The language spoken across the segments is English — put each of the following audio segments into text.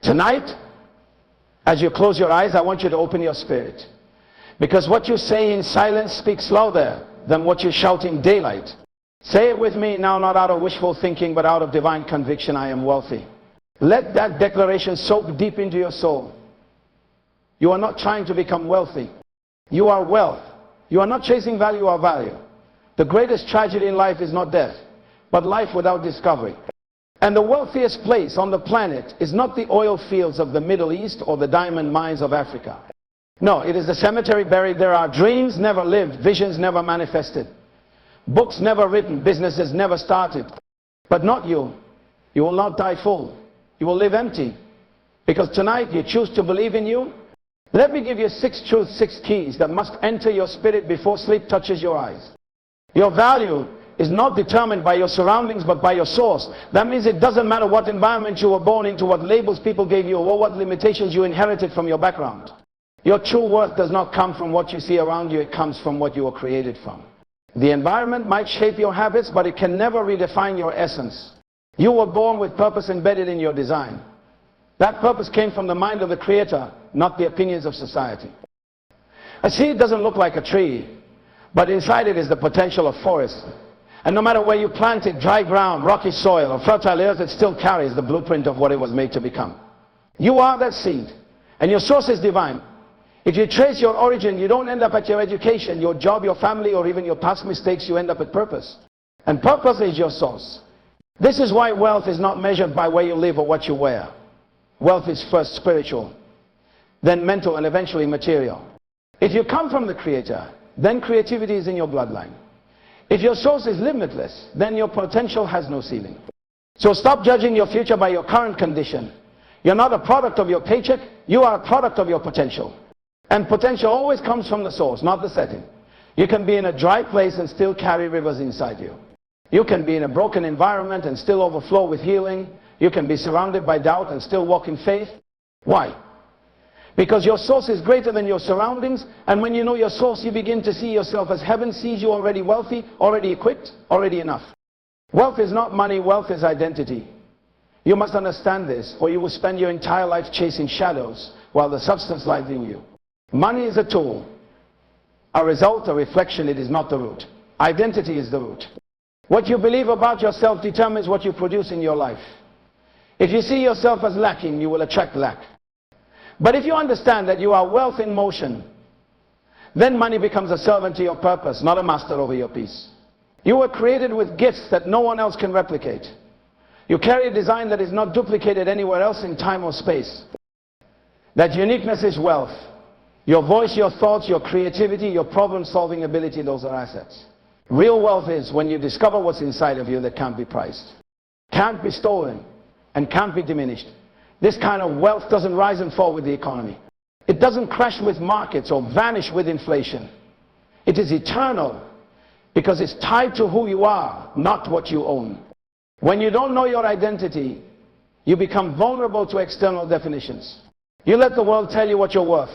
Tonight, as you close your eyes, I want you to open your spirit. Because what you say in silence speaks louder than what you shout in daylight. Say it with me now, not out of wishful thinking, but out of divine conviction. I am wealthy. Let that declaration soak deep into your soul. You are not trying to become wealthy. You are wealth. You are not chasing value or value. The greatest tragedy in life is not death, but life without discovery. And the wealthiest place on the planet is not the oil fields of the Middle East or the diamond mines of Africa. No, it is the cemetery buried there. Are dreams never lived, visions never manifested, books never written, businesses never started. But not you. You will not die full. You will live empty. Because tonight you choose to believe in you. Let me give you 6 truths, 6 keys that must enter your spirit before sleep touches your eyes. Your value is not determined by your surroundings, but by your source. That means it doesn't matter what environment you were born into, what labels people gave you, or what limitations you inherited from your background. Your true worth does not come from what you see around you, it comes from what you were created from. The environment might shape your habits, but it can never redefine your essence. You were born with purpose embedded in your design. That purpose came from the mind of the Creator, not the opinions of society. A seed doesn't look like a tree, but inside it is the potential of forest. And no matter where you plant it, dry ground, rocky soil, or fertile earth, it still carries the blueprint of what it was made to become. You are that seed, and your source is divine. If you trace your origin, you don't end up at your education, your job, your family, or even your past mistakes. You end up at purpose. And purpose is your source. This is why wealth is not measured by where you live or what you wear. Wealth is first spiritual, then mental, and eventually material. If you come from the Creator, then creativity is in your bloodline. If your source is limitless, then your potential has no ceiling. So stop judging your future by your current condition. You're not a product of your paycheck, you are a product of your potential. And potential always comes from the source, not the setting. You can be in a dry place and still carry rivers inside you. You can be in a broken environment and still overflow with healing. You can be surrounded by doubt and still walk in faith. Why? Because your source is greater than your surroundings, and when you know your source, you begin to see yourself as heaven sees you, already wealthy, already equipped, already enough. Wealth is not money, wealth is identity. You must understand this, or you will spend your entire life chasing shadows while the substance lies in you. Money is a tool, a result, a reflection. It is not the root. Identity is the root. What you believe about yourself determines what you produce in your life. If you see yourself as lacking, you will attract lack. But if you understand that you are wealth in motion, then money becomes a servant to your purpose, not a master over your peace. You were created with gifts that no one else can replicate. You carry a design that is not duplicated anywhere else in time or space. That uniqueness is wealth. Your voice, your thoughts, your creativity, your problem-solving ability, those are assets. Real wealth is when you discover what's inside of you that can't be priced, can't be stolen, and can't be diminished. This kind of wealth doesn't rise and fall with the economy. It doesn't crash with markets or vanish with inflation. It is eternal because it's tied to who you are, not what you own. When you don't know your identity, you become vulnerable to external definitions. You let the world tell you what you're worth.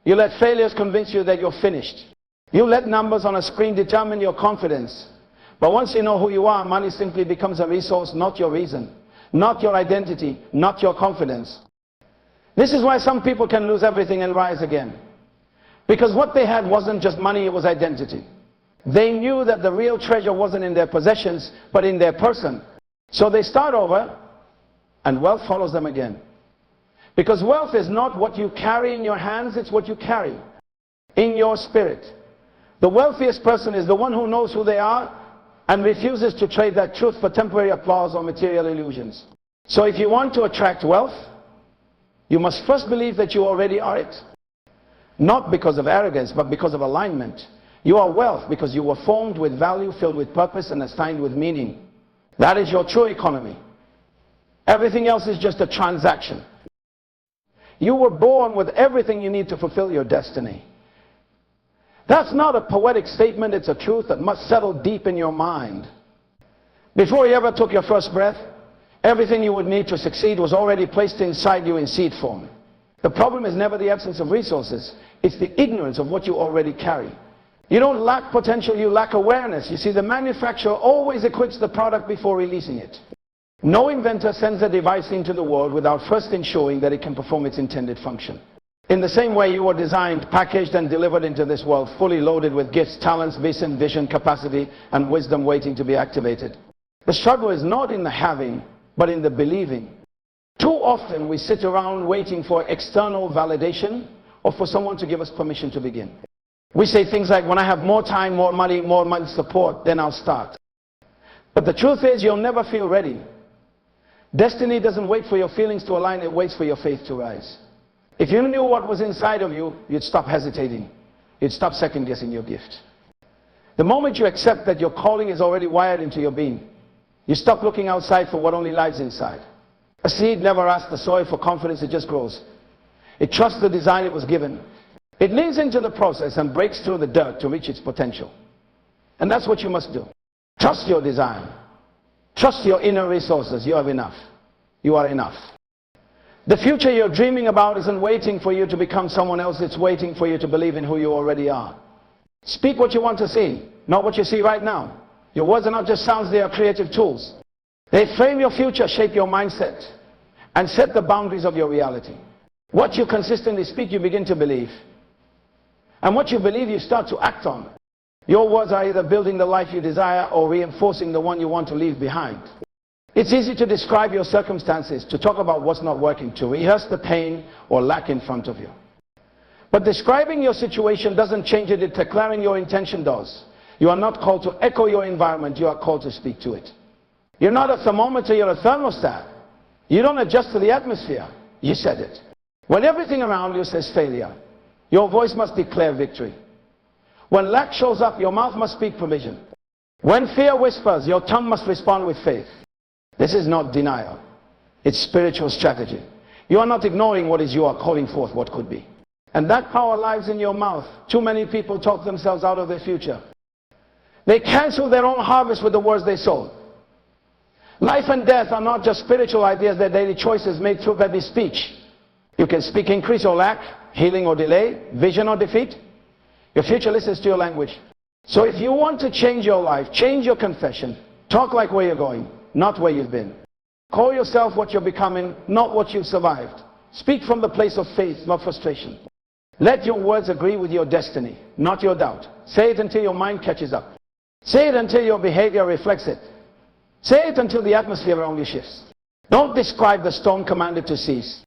You let failures convince you that you're finished. You let numbers on a screen determine your confidence. But once you know who you are, money simply becomes a resource, not your reason, not your identity, not your confidence. This is why some people can lose everything and rise again. Because what they had wasn't just money, it was identity. They knew that the real treasure wasn't in their possessions, but in their person. So they start over, and wealth follows them again. Because wealth is not what you carry in your hands, it's what you carry in your spirit. The wealthiest person is the one who knows who they are and refuses to trade that truth for temporary applause or material illusions. So if you want to attract wealth, you must first believe that you already are it. Not because of arrogance, but because of alignment. You are wealth because you were formed with value, filled with purpose, and assigned with meaning. That is your true economy. Everything else is just a transaction. You were born with everything you need to fulfill your destiny. That's not a poetic statement, it's a truth that must settle deep in your mind. Before you ever took your first breath, everything you would need to succeed was already placed inside you in seed form. The problem is never the absence of resources, it's the ignorance of what you already carry. You don't lack potential, you lack awareness. You see, the manufacturer always equips the product before releasing it. No inventor sends a device into the world without first ensuring that it can perform its intended function. In the same way, you were designed, packaged, and delivered into this world fully loaded with gifts, talents, vision, capacity, and wisdom waiting to be activated. The struggle is not in the having, but in the believing. Too often we sit around waiting for external validation or for someone to give us permission to begin. We say things like, when I have more time, more money support, then I'll start. But the truth is, you'll never feel ready. Destiny doesn't wait for your feelings to align, it waits for your faith to rise. If you knew what was inside of you, you'd stop hesitating. You'd stop second guessing your gift. The moment you accept that your calling is already wired into your being, you stop looking outside for what only lies inside. A seed never asks the soil for confidence, it just grows. It trusts the design it was given. It leans into the process and breaks through the dirt to reach its potential. And that's what you must do. Trust your design. Trust your inner resources. You have enough. You are enough. The future you're dreaming about isn't waiting for you to become someone else. It's waiting for you to believe in who you already are. Speak what you want to see, not what you see right now. Your words are not just sounds, they are creative tools. They frame your future, shape your mindset, and set the boundaries of your reality. What you consistently speak, you begin to believe. And what you believe, you start to act on. Your words are either building the life you desire or reinforcing the one you want to leave behind. It's easy to describe your circumstances, to talk about what's not working, to rehearse the pain or lack in front of you. But describing your situation doesn't change it, declaring your intention does. You are not called to echo your environment, you are called to speak to it. You're not a thermometer, you're a thermostat. You don't adjust to the atmosphere, you said it. When everything around you says failure, your voice must declare victory. When lack shows up, your mouth must speak provision. When fear whispers, your tongue must respond with faith. This is not denial. It's spiritual strategy. You are not ignoring what is you are calling forth what could be. And that power lies in your mouth. Too many people talk themselves out of their future. They cancel their own harvest with the words they sow. Life and death are not just spiritual ideas, they're daily choices made through every speech. You can speak increase or lack, healing or delay, vision or defeat. Your future listens to your language. So if you want to change your life, change your confession. Talk like where you're going, not where you've been. Call yourself what you're becoming, not what you've survived. Speak from the place of faith, not frustration. Let your words agree with your destiny, not your doubt. Say it until your mind catches up. Say it until your behavior reflects it. Say it until the atmosphere around you shifts. Don't describe the storm, command it to cease.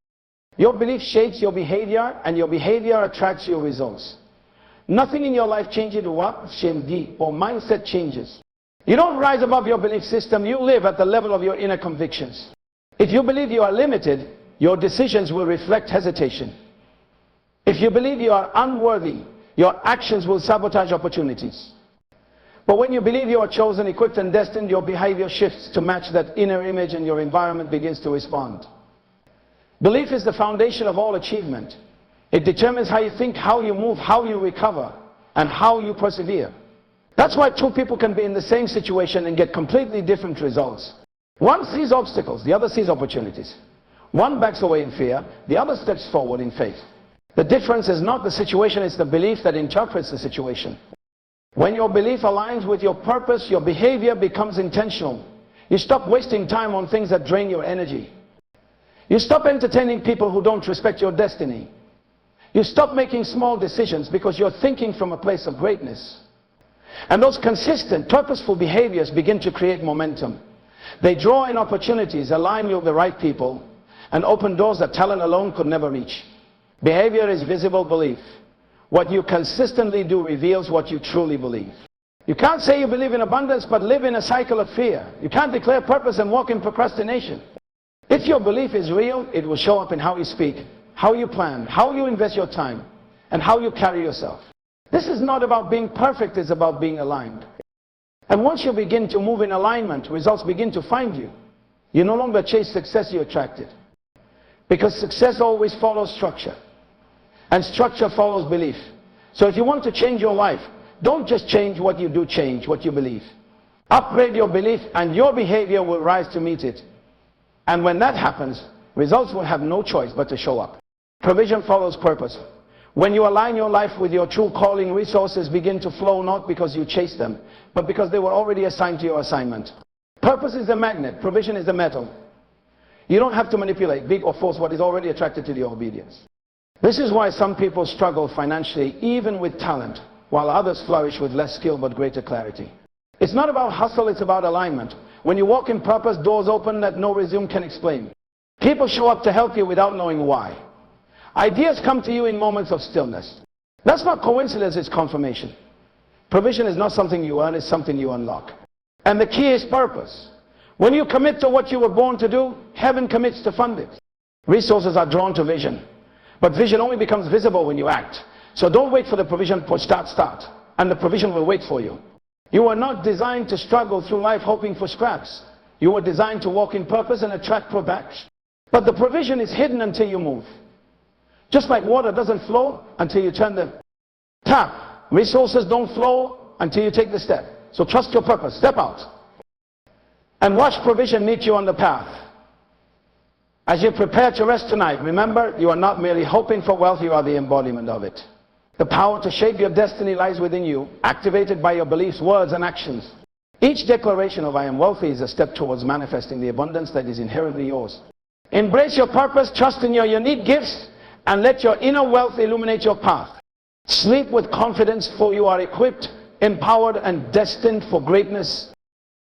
Your belief shapes your behavior, and your behavior attracts your results. Nothing in your life changes or mindset changes. You don't rise above your belief system, you live at the level of your inner convictions. If you believe you are limited, your decisions will reflect hesitation. If you believe you are unworthy, your actions will sabotage opportunities. But when you believe you are chosen, equipped, and destined, your behavior shifts to match that inner image and your environment begins to respond. Belief is the foundation of all achievement. It determines how you think, how you move, how you recover, and how you persevere. That's why two people can be in the same situation and get completely different results. One sees obstacles, the other sees opportunities. One backs away in fear, the other steps forward in faith. The difference is not the situation, it's the belief that interprets the situation. When your belief aligns with your purpose, your behavior becomes intentional. You stop wasting time on things that drain your energy. You stop entertaining people who don't respect your destiny. You stop making small decisions because you're thinking from a place of greatness. And those consistent, purposeful behaviors begin to create momentum. They draw in opportunities, align you with the right people, and open doors that talent alone could never reach. Behavior is visible belief. What you consistently do reveals what you truly believe. You can't say you believe in abundance but live in a cycle of fear. You can't declare purpose and walk in procrastination. If your belief is real, it will show up in how you speak, how you plan, how you invest your time, and how you carry yourself. This is not about being perfect, it's about being aligned. And once you begin to move in alignment, results begin to find you. You no longer chase success, you attract it. Because success always follows structure. And structure follows belief. So if you want to change your life, don't just change what you do, change what you believe. Upgrade your belief and your behavior will rise to meet it. And when that happens, results will have no choice but to show up. Provision follows purpose. When you align your life with your true calling, resources begin to flow not because you chase them, but because they were already assigned to your assignment. Purpose is the magnet, provision is the metal. You don't have to manipulate, beat or force what is already attracted to your obedience. This is why some people struggle financially even with talent, while others flourish with less skill but greater clarity. It's not about hustle, it's about alignment. When you walk in purpose, doors open that no resume can explain. People show up to help you without knowing why. Ideas come to you in moments of stillness. That's not coincidence, it's confirmation. Provision is not something you earn, it's something you unlock. And the key is purpose. When you commit to what you were born to do, heaven commits to fund it. Resources are drawn to vision. But vision only becomes visible when you act. So don't wait for the provision to start. And the provision will wait for you. You were not designed to struggle through life hoping for scraps. You were designed to walk in purpose and attract protection. But the provision is hidden until you move. Just like water doesn't flow until you turn the tap. Resources don't flow until you take the step. So trust your purpose. Step out. And watch provision meet you on the path. As you prepare to rest tonight, remember, you are not merely hoping for wealth, you are the embodiment of it. The power to shape your destiny lies within you, activated by your beliefs, words, and actions. Each declaration of I am wealthy is a step towards manifesting the abundance that is inherently yours. Embrace your purpose, trust in your unique gifts, and let your inner wealth illuminate your path. Sleep with confidence, for you are equipped, empowered, and destined for greatness.